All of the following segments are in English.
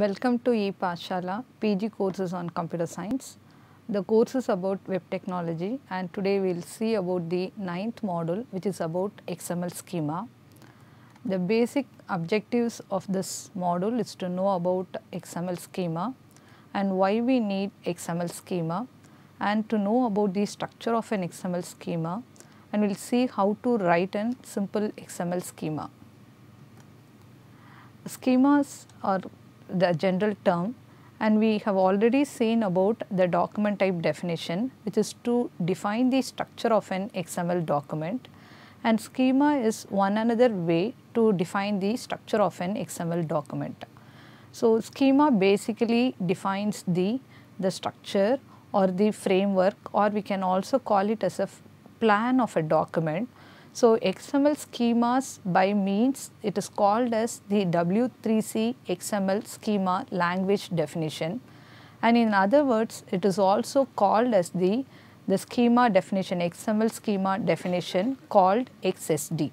Welcome to ePathshala PG courses on computer science. The course is about web technology and today we will see about the 9th module which is about XML schema. The basic objectives of this module is to know about XML schema and why we need XML schema and to know about the structure of an XML schema, and we will see how to write a simple XML schema. Schemas are the general term, and we have already seen about the document type definition, which is to define the structure of an XML document, and schema is one another way to define the structure of an XML document. So, schema basically defines the structure or the framework, or we can also call it as a plan of a document. So, XML schemas by means it is called as the W3C XML schema language definition, and in other words it is also called as the schema definition, XML schema definition called XSD.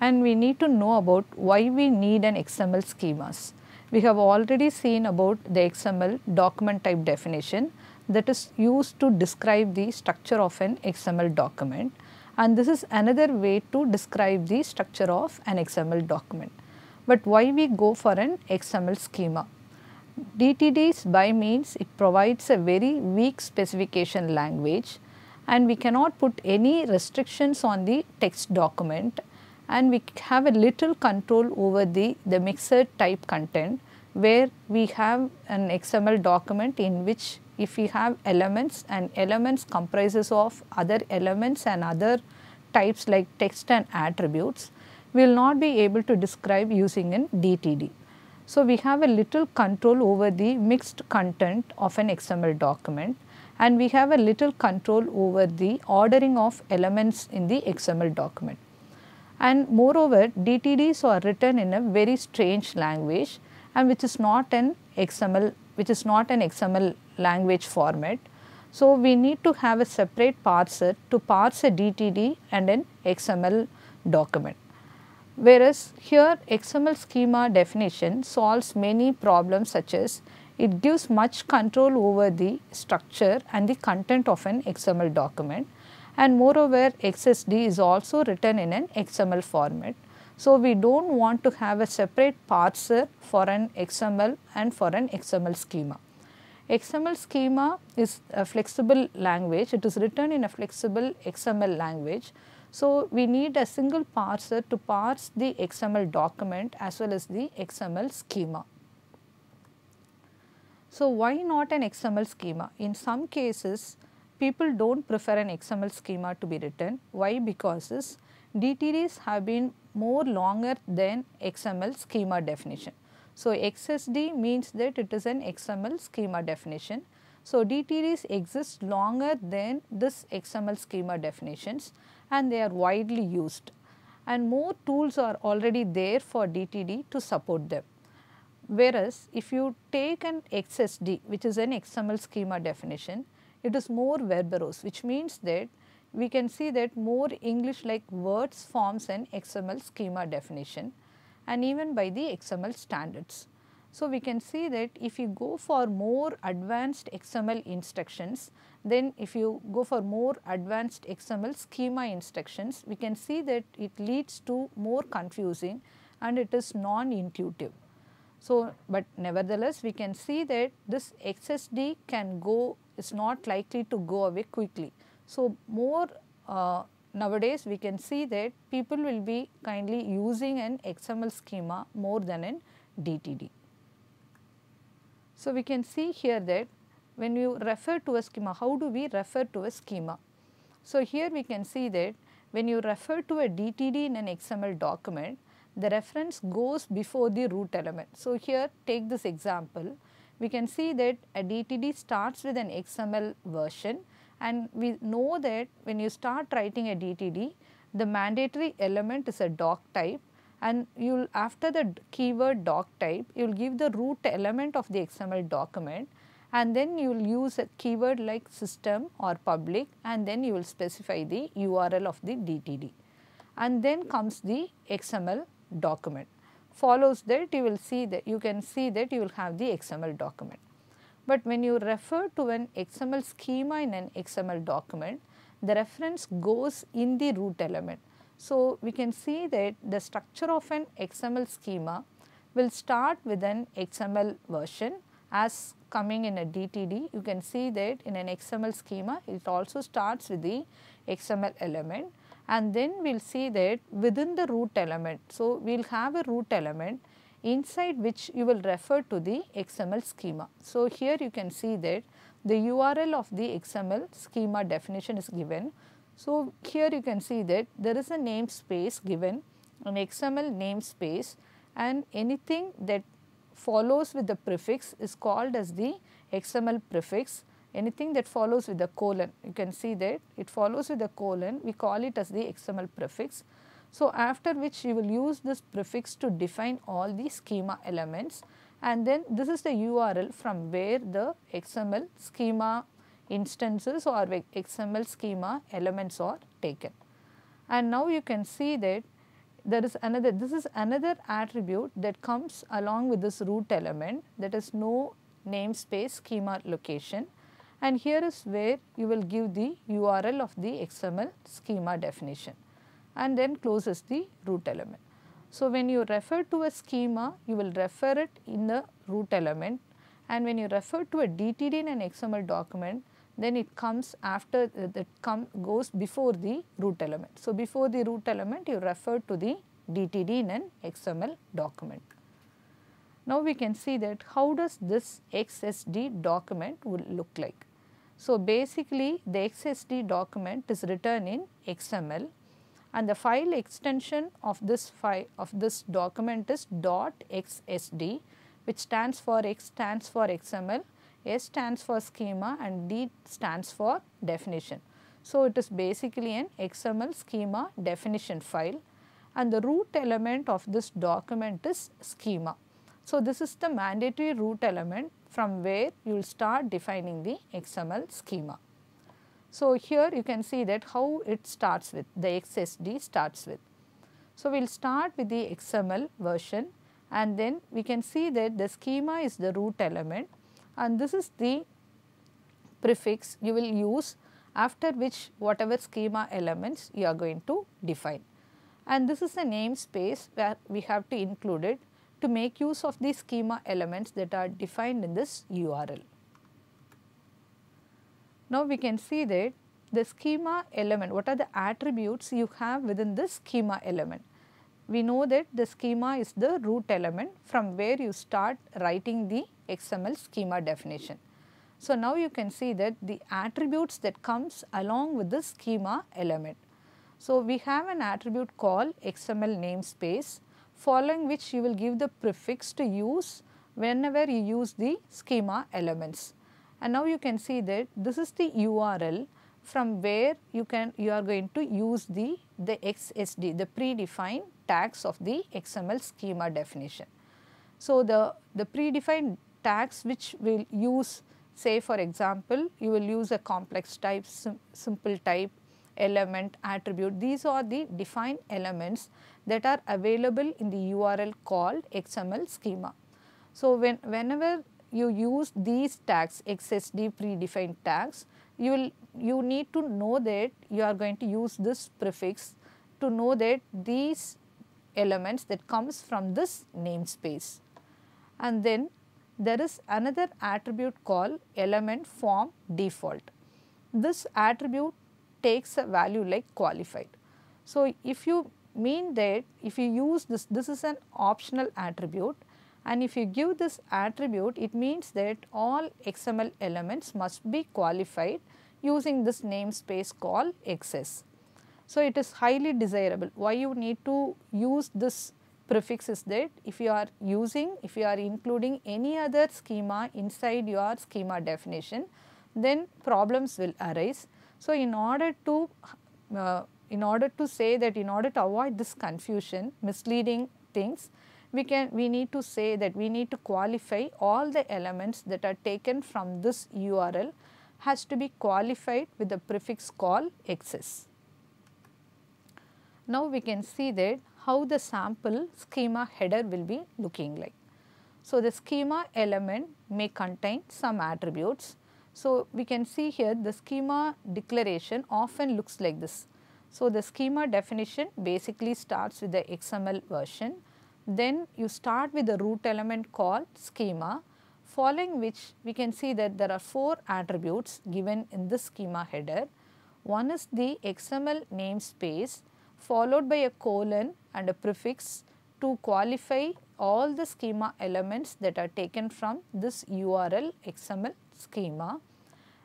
And we need to know about why we need an XML schemas. We have already seen about the XML document type definition that is used to describe the structure of an XML document, and this is another way to describe the structure of an XML document. But why we go for an XML schema? DTDs by means it provides a very weak specification language, and we cannot put any restrictions on the text document, and we have a little control over the mixed type content, where we have an XML document in which if we have elements and elements comprises of other elements and other types like text and attributes, we will not be able to describe using an DTD. So, we have a little control over the mixed content of an XML document, and we have a little control over the ordering of elements in the XML document. And moreover, DTDs are written in a very strange language, and which is not an XML language format. So, we need to have a separate parser to parse a DTD and an XML document. Whereas here XML schema definition solves many problems, such as it gives much control over the structure and the content of an XML document, and moreover XSD is also written in an XML format. So, we do not want to have a separate parser for an XML and for an XML schema. XML schema is a flexible language, it is written in a flexible XML language. So, we need a single parser to parse the XML document as well as the XML schema. So, why not an XML schema? In some cases, people do not prefer an XML schema to be written. Why? Because DTDs have been more longer than XML schema definition. So, XSD means that it is an XML schema definition. So, DTDs exist longer than this XML schema definitions, and they are widely used, and more tools are already there for DTD to support them. Whereas, if you take an XSD, which is an XML schema definition, it is more verbose, which means that we can see that more English like words forms an XML schema definition, and even by the XML standards. So, we can see that if you go for more advanced XML instructions, then if you go for more advanced XML schema instructions, we can see that it leads to more confusing and it is non-intuitive. So, but nevertheless we can see that this XSD is not likely to go away quickly. So, more nowadays we can see that people will be kindly using an XML schema more than an DTD. So, we can see here that when you refer to a schema, how do we refer to a schema? So, here we can see that when you refer to a DTD in an XML document, the reference goes before the root element. So, here take this example, we can see that a DTD starts with an XML version, and we know that when you start writing a DTD, the mandatory element is a doc type, and you will, after the keyword doc type, you will give the root element of the XML document, and then you will use a keyword like system or public, and then you will specify the URL of the DTD, and then comes the XML document. follows that you will see that you can see that you will have the XML document. But when you refer to an XML schema in an XML document, the reference goes in the root element. So, we can see that the structure of an XML schema will start with an XML version as coming in a DTD. You can see that in an XML schema it also starts with the XML element, and then we will see that within the root element. So, we will have a root element inside which you will refer to the XML schema. So, here you can see that the URL of the XML schema definition is given. So, here you can see that there is a namespace given, an XML namespace, and anything that follows with the prefix is called as the XML prefix. Anything that follows with the colon, you can see that it follows with the colon, we call it as the XML prefix. So, after which you will use this prefix to define all the schema elements, and then this is the URL from where the XML schema instances or XML schema elements are taken. And now you can see that there is another, this is another attribute that comes along with this root element, that is no namespace schema location, and here is where you will give the URL of the XML schema definition and then closes the root element. So, when you refer to a schema, you will refer it in the root element, and when you refer to a DTD in an XML document, then it comes after goes before the root element. So, before the root element you refer to the DTD in an XML document. Now, we can see that how does this XSD document will look like. So, basically the XSD document is written in XML, and the file extension of this document is .xsd, which stands for X stands for XML, S stands for schema, and D stands for definition. So, it is basically an XML schema definition file, and the root element of this document is schema. So, this is the mandatory root element from where you will start defining the XML schema. So, here you can see that how it starts with, the XSD starts with. So, we will start with the XML version, and then we can see that the schema is the root element, and this is the prefix you will use, after which whatever schema elements you are going to define. And this is a namespace where we have to include it to make use of the schema elements that are defined in this URL. Now, we can see that the schema element, what are the attributes you have within this schema element. We know that the schema is the root element from where you start writing the XML schema definition. So, now you can see that the attributes that comes along with the schema element. So, we have an attribute called XML namespace, following which you will give the prefix to use whenever you use the schema elements. And now you can see that this is the URL from where you are going to use the XSD, the predefined tags of the XML schema definition. So, the predefined tags which will use, say for example, you will use a complex type, simple type, element, attribute. These are the defined elements that are available in the URL called XML schema. So, whenever you use these tags, XSD predefined tags, you need to know that you are going to use this prefix to know that these elements that comes from this namespace. And then there is another attribute called element form default. This attribute takes a value like qualified. So, if you mean that if you use this is an optional attribute, and if you give this attribute, it means that all XML elements must be qualified using this namespace called XS. So, it is highly desirable. Why you need to use this prefix is that if you are including any other schema inside your schema definition, then problems will arise. So, in order to say that, in order to avoid this confusion, misleading things, we need to say that we need to qualify all the elements that are taken from this URL has to be qualified with the prefix called XS. Now we can see that how the sample schema header will be looking like. So the schema element may contain some attributes. So we can see here the schema declaration often looks like this. So the schema definition basically starts with the XML version. Then you start with the root element called schema, following which we can see that there are 4 attributes given in this schema header. One is the XML namespace followed by a colon and a prefix to qualify all the schema elements that are taken from this URL XML schema.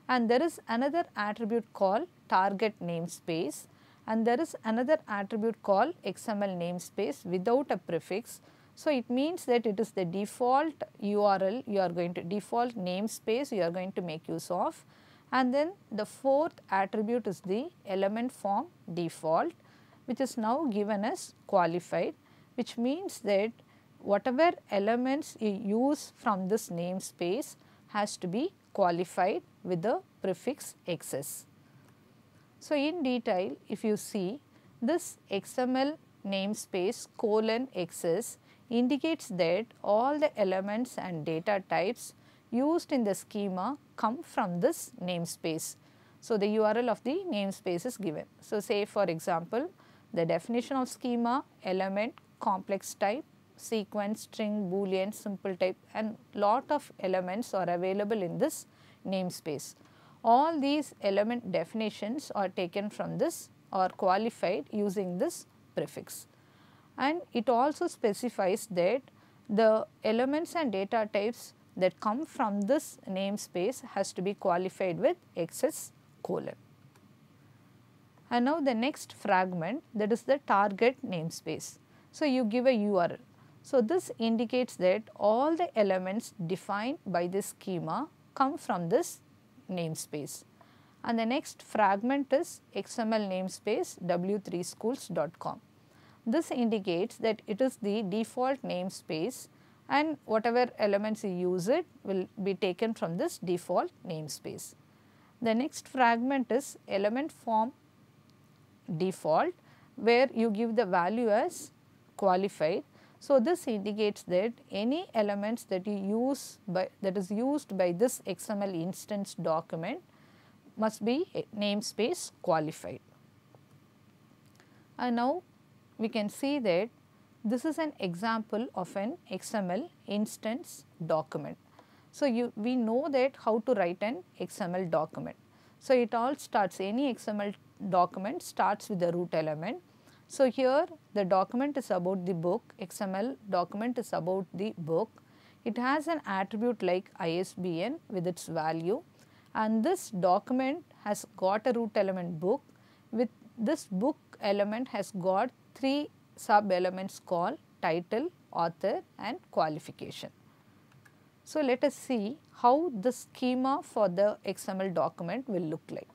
And there is another attribute called target namespace, and there is another attribute called XML namespace without a prefix. So it means that it is the default URL you are going to, default namespace you are going to make use of. And then the 4th attribute is the element form default, which is now given as qualified, which means that whatever elements you use from this namespace has to be qualified with the prefix XS. So in detail, if you see, this XML namespace colon XS indicates that all the elements and data types used in the schema come from this namespace. So the URL of the namespace is given. So say for example, the definition of schema, element, complex type, sequence, string, boolean, simple type, and lot of elements are available in this namespace. All these element definitions are taken from this or qualified using this prefix. And it also specifies that the elements and data types that come from this namespace has to be qualified with XS colon. And now the next fragment, that is the target namespace. So you give a URL. So this indicates that all the elements defined by this schema come from this namespace. And the next fragment is XML namespace w3schools.com. This indicates that it is the default namespace, and whatever elements you use it will be taken from this default namespace. The next fragment is element form default, where you give the value as qualified. So this indicates that any elements that you use that is used by this XML instance document must be namespace qualified. And now we can see that this is an example of an XML instance document. So we know that how to write an XML document. So it all starts, any XML document starts with the root element. So here the document is about the book, XML document is about the book. It has an attribute like ISBN with its value, and this document has got a root element book. With this book element has got 3 sub elements called title, author, and qualification. So let us see how the schema for the XML document will look like.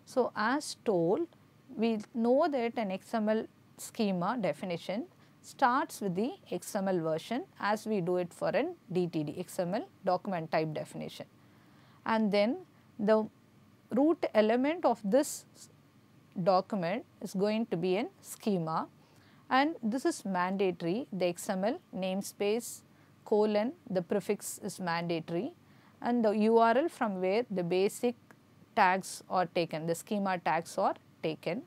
So as told, we know that an XML schema definition starts with the XML version as we do it for an DTD, XML document type definition. And then the root element of this document is going to be an schema, and this is mandatory. The XML namespace colon, the prefix is mandatory, and the URL from where the basic tags are taken, the schema tags are taken.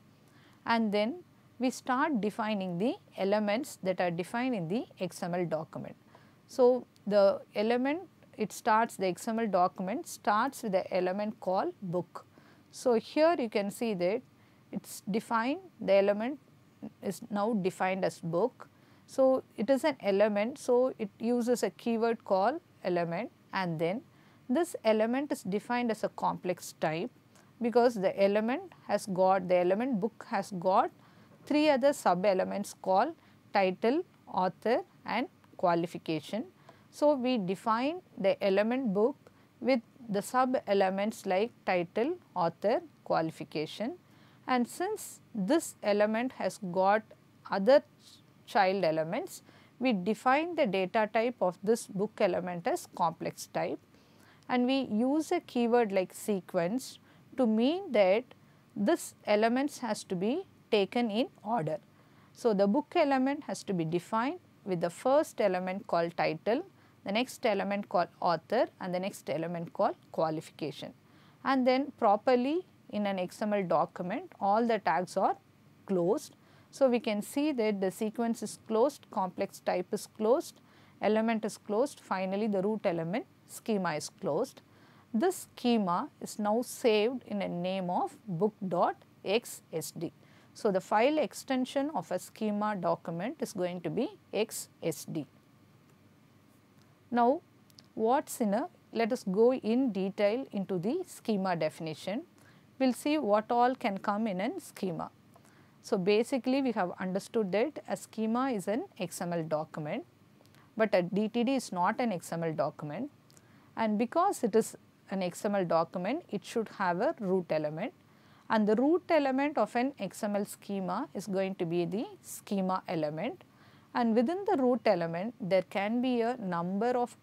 And then we start defining the elements that are defined in the XML document. So the element, the XML document starts with the element called book. So here you can see that it's defined, the element is now defined as book. So it is an element, so it uses a keyword called element, and then this element is defined as a complex type because the element book has got 3 other sub elements called title, author, and qualification. So we define the element book with the sub elements like title, author, qualification, and since this element has got other child elements, we define the data type of this book element as complex type, and we use a keyword like sequence to mean that this elements has to be taken in order. So, the book element has to be defined with the first element called title, the next element called author and the next element called qualification. And then properly in an XML document all the tags are closed. So, we can see that the sequence is closed, complex type is closed, element is closed, finally the root element schema is closed. This schema is now saved in a name of book.xsd. So, the file extension of a schema document is going to be xsd. Now, let us go in detail into the schema definition. We will see what all can come in a schema. So, basically we have understood that a schema is an XML document, but a DTD is not an XML document, and because it is an XML document it should have a root element, and the root element of an XML schema is going to be the schema element, and within the root element there can be a number of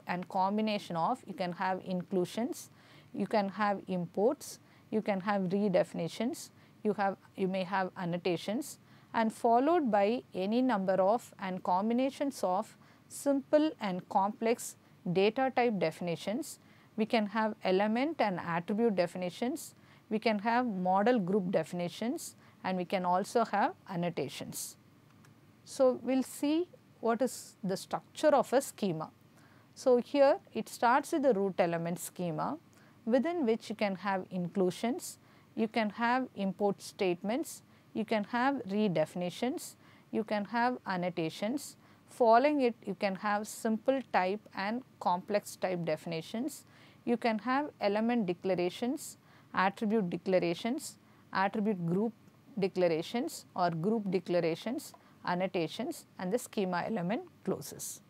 and combination of, you can have inclusions, you can have imports, you can have redefinitions, you may have annotations, and followed by any number of and combinations of simple and complex data type definitions. We can have element and attribute definitions, we can have model group definitions, and we can also have annotations. So, we will see what is the structure of a schema. So, here it starts with the root element schema, within which you can have inclusions, you can have import statements, you can have redefinitions, you can have annotations. Following it you can have simple type and complex type definitions, you can have element declarations, attribute declarations, attribute group declarations or group declarations, annotations, and the schema element closes.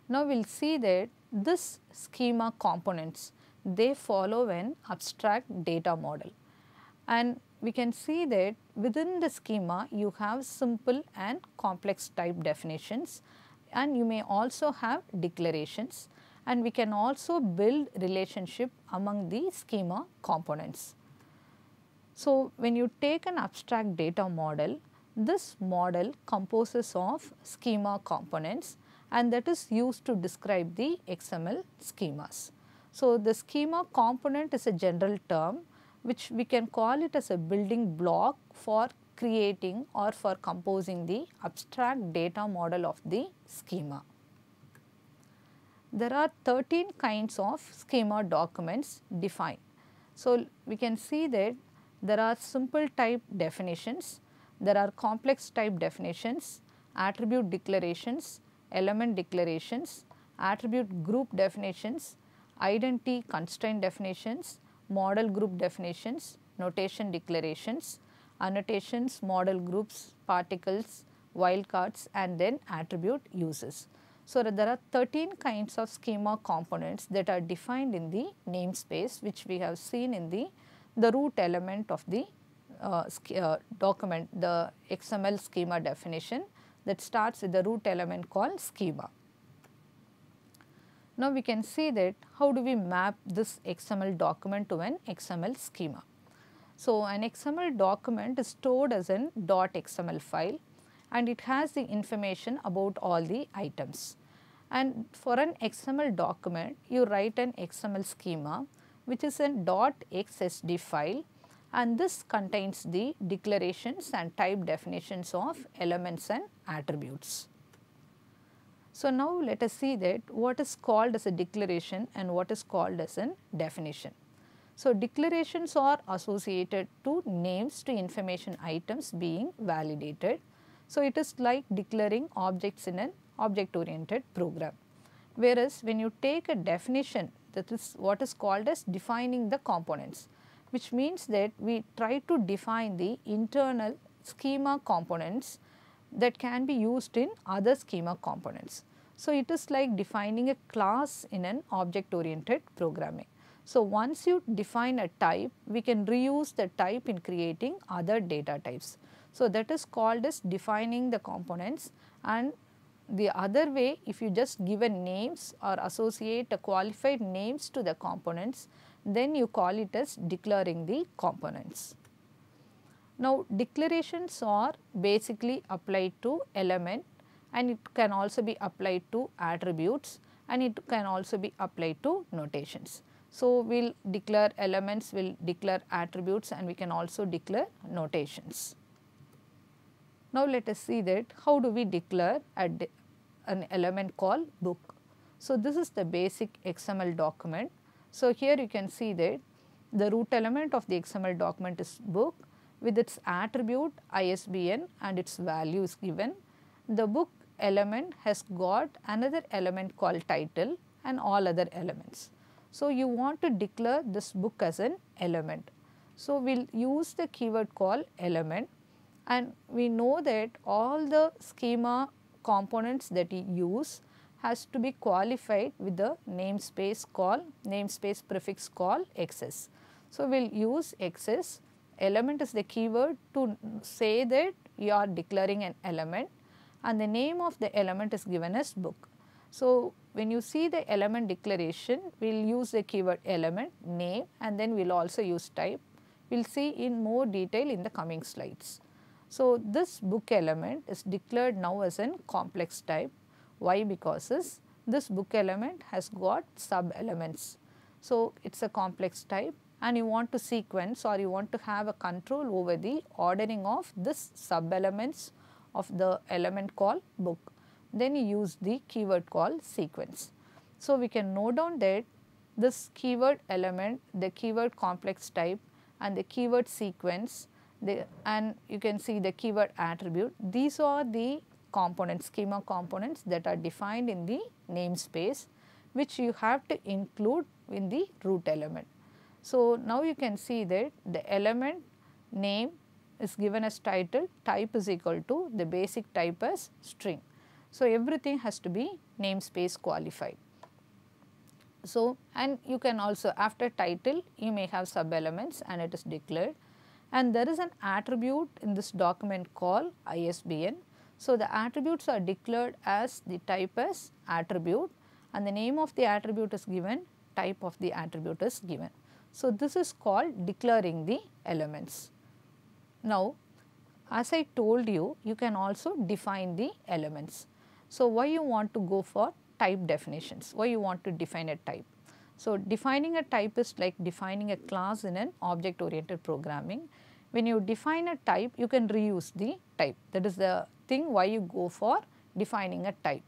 Now, we will see that this schema components, they follow an abstract data model, and we can see that within the schema you have simple and complex type definitions, and you may also have declarations, and we can also build relationship among the schema components. So, when you take an abstract data model, this model composes of schema components, and that is used to describe the XML schemas. So, the schema component is a general term which we can call it as a building block for creating or for composing the abstract data model of the schema. There are 13 kinds of schema documents defined. So, we can see that there are simple type definitions, there are complex type definitions, attribute declarations, element declarations, attribute group definitions, identity constraint definitions, model group definitions, notation declarations, annotations, model groups, particles, wildcards, and then attribute uses. So, there are 13 kinds of schema components that are defined in the namespace, which we have seen in the root element of the document, the XML schema definition that starts with the root element called schema. Now, we can see that how do we map this XML document to an XML schema. So, an XML document is stored as an .xml file, and it has the information about all the items. And for an XML document, you write an XML schema which is an .xsd file, and this contains the declarations and type definitions of elements and attributes. So, now let us see that what is called as a declaration and what is called as a definition. So, declarations are associated to names to information items being validated. So, it is like declaring objects in an object oriented program, whereas when you take a definition, that is what is called as defining the components, which means that we try to define the internal schema components that can be used in other schema components. So, it is like defining a class in an object oriented programming. So, once you define a type, we can reuse the type in creating other data types. So, that is called as defining the components, and the other way, if you just give a names or associate a qualified names to the components, then you call it as declaring the components. Now declarations are basically applied to element, and it can also be applied to attributes, and it can also be applied to notations. So we will declare elements, we will declare attributes, and we can also declare notations. Now let us see that how do we declare an element called book. So this is the basic XML document. So here you can see that the root element of the XML document is book with its attribute ISBN and its value is given. The book element has got another element called title and all other elements. So you want to declare this book as an element. So we will use the keyword called element, and we know that all the schema components that you use has to be qualified with the namespace prefix called XS. So we will use XS. Element is the keyword to say that you are declaring an element, and the name of the element is given as book. So when you see the element declaration, we will use the keyword element, name, and then we will also use type. We will see in more detail in the coming slides. So this book element is declared now as a complex type. Why? Because this book element has got sub elements. So it is a complex type, and you want to sequence or you want to have a control over the ordering of this sub elements of the element called book. Then you use the keyword called sequence. So we can note down that this keyword element, the keyword complex type, and the keyword sequence, and you can see the keyword attribute. These are the components, schema components that are defined in the namespace, which you have to include in the root element. So now you can see that the element name is given as title, type is equal to the basic type as string. So everything has to be namespace qualified. So and you can also, after title you may have sub elements and it is declared, and there is an attribute in this document called ISBN. So the attributes are declared as the type as attribute, and the name of the attribute is given, type of the attribute is given. So this is called declaring the elements. Now as I told you, you can also define the elements. So why you want to go for type definitions? Why you want to define a type? So defining a type is like defining a class in an object oriented programming. When you define a type, you can reuse the type. That is the thing why you go for defining a type.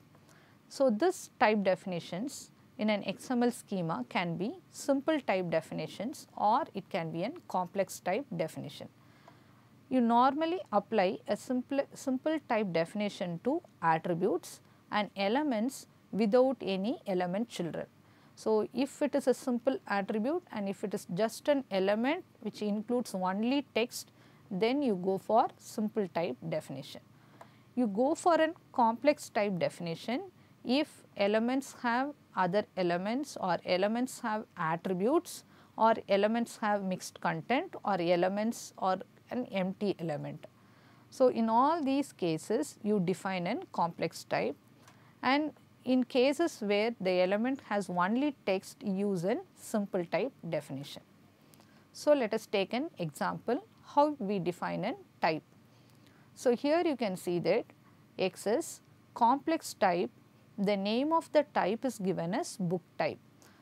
So this type definitions in an XML schema can be simple type definitions, or it can be a complex type definition. You normally apply a simple type definition to attributes and elements without any element children. So if it is a simple attribute and if it is just an element which includes only text, then you go for simple type definition. You go for a complex type definition if elements have other elements, or elements have attributes, or elements have mixed content, or elements or an empty element. So in all these cases you define a complex type, and in cases where the element has only text, use a simple type definition. So let us take an example how we define a type. So here you can see that X is complex type, the name of the type is given as book type.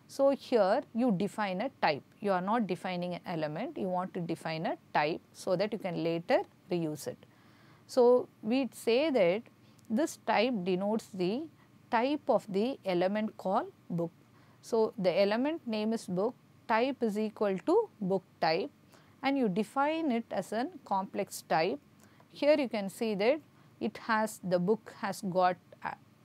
So here you define a type, you are not defining an element, you want to define a type so that you can later reuse it. So we say that this type denotes the type of the element called book. So the element name is book, type is equal to book type, and you define it as a complex type. Here you can see that it has, the book has got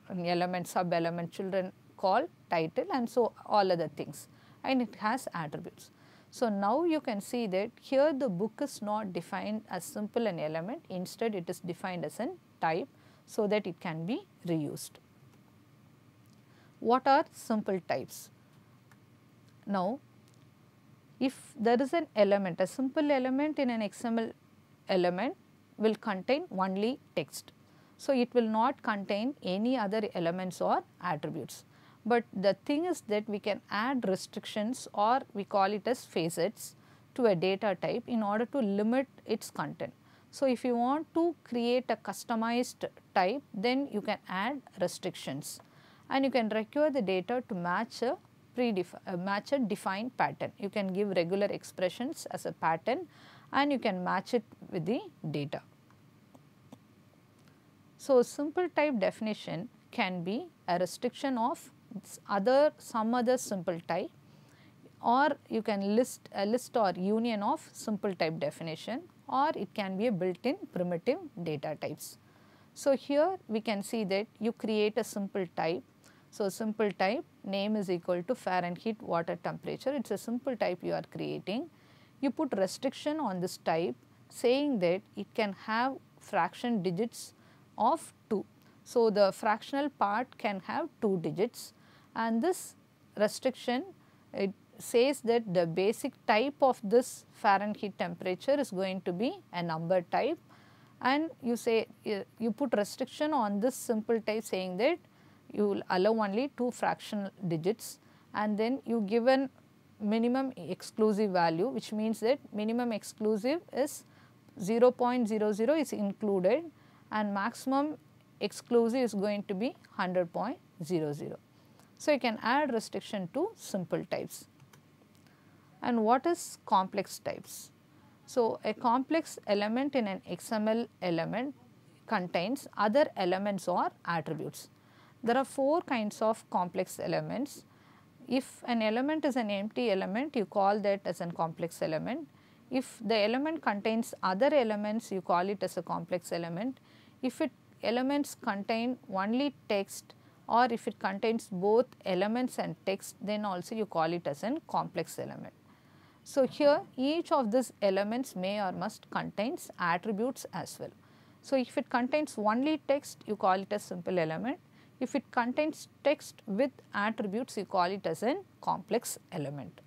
an element, sub element, children called title, and so all other things, and it has attributes. So now you can see that here the book is not defined as simple an element, instead it is defined as a type so that it can be reused. What are simple types? Now if there is an element, a simple element in an XML element will contain only text. So it will not contain any other elements or attributes. But the thing is that we can add restrictions, or we call it as facets, to a data type in order to limit its content. So, if you want to create a customized type, then you can add restrictions and you can require the data to match a defined pattern. You can give regular expressions as a pattern and you can match it with the data. So, simple type definition can be a restriction of some other simple type, or you can list a list or union of simple type definition, or it can be a built-in primitive data types. So, here we can see that you create a simple type. So, simple type name is equal to Fahrenheit water temperature. It is a simple type you are creating. You put restriction on this type saying that it can have fraction digits of 2. So, the fractional part can have 2 digits, and this restriction, it says that the basic type of this Fahrenheit temperature is going to be a number type, and you say you put restriction on this simple type saying that you will allow only 2 fractional digits, and then you give an minimum exclusive value, which means that minimum exclusive is 0.00 is included and maximum exclusive is going to be 100.00. So, you can add restriction to simple types. And what is complex types? So, a complex element in an XML element contains other elements or attributes. There are 4 kinds of complex elements. If an element is an empty element, you call that as a complex element. If the element contains other elements, you call it as a complex element. If elements contain only text, or if it contains both elements and text, then also you call it as a complex element. So, here each of these elements may or must contains attributes as well. So, if it contains only text, you call it a simple element. If it contains text with attributes, you call it as a complex element.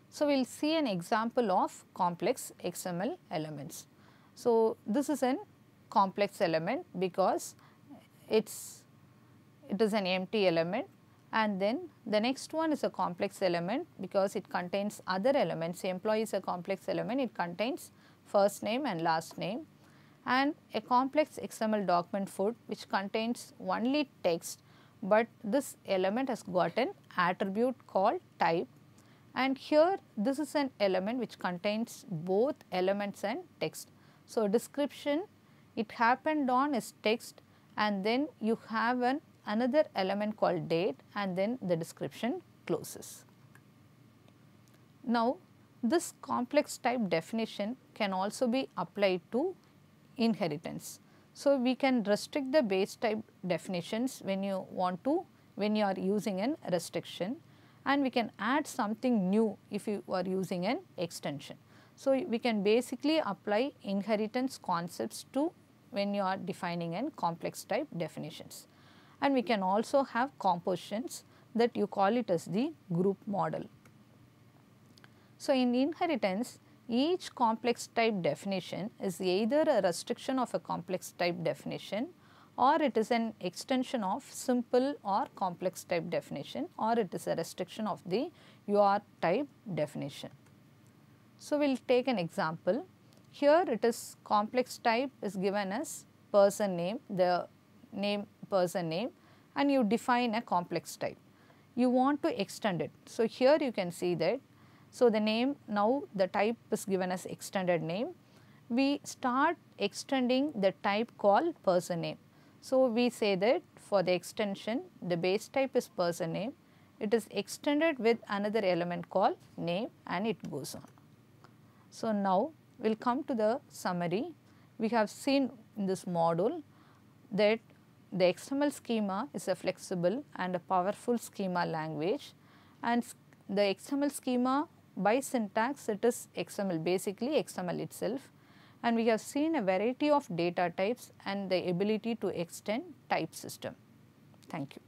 So, we will see an example of complex XML elements. So, this is an complex element because it is an empty element, and then the next one is a complex element because it contains other elements. Employee is a complex element, it contains first name and last name, and a complex XML document food which contains only text, but this element has got an attribute called type, and here this is an element which contains both elements and text. So, description, it happened on is text, and then you have another element called date, and then the description closes. Now, this complex type definition can also be applied to inheritance. So, we can restrict the base type definitions when you are using an restriction, and we can add something new if you are using an extension. So, we can basically apply inheritance concepts to when you are defining an complex type definitions. And we can also have compositions that you call it as the group model. So, in inheritance, each complex type definition is either a restriction of a complex type definition, or it is an extension of simple or complex type definition, or it is a restriction of the UR type definition. So, we will take an example. Here it is complex type is given as person name, the name person name, and you define a complex type. You want to extend it. So, here you can see that. So, the name, now the type is given as extended name. We start extending the type called person name. So, we say that for the extension, the base type is person name. It is extended with another element called name, and it goes on. So, now we will come to the summary. We have seen in this module that the XML schema is a flexible and a powerful schema language, and the XML schema by syntax, it is XML, basically XML itself, and we have seen a variety of data types and the ability to extend type system. Thank you.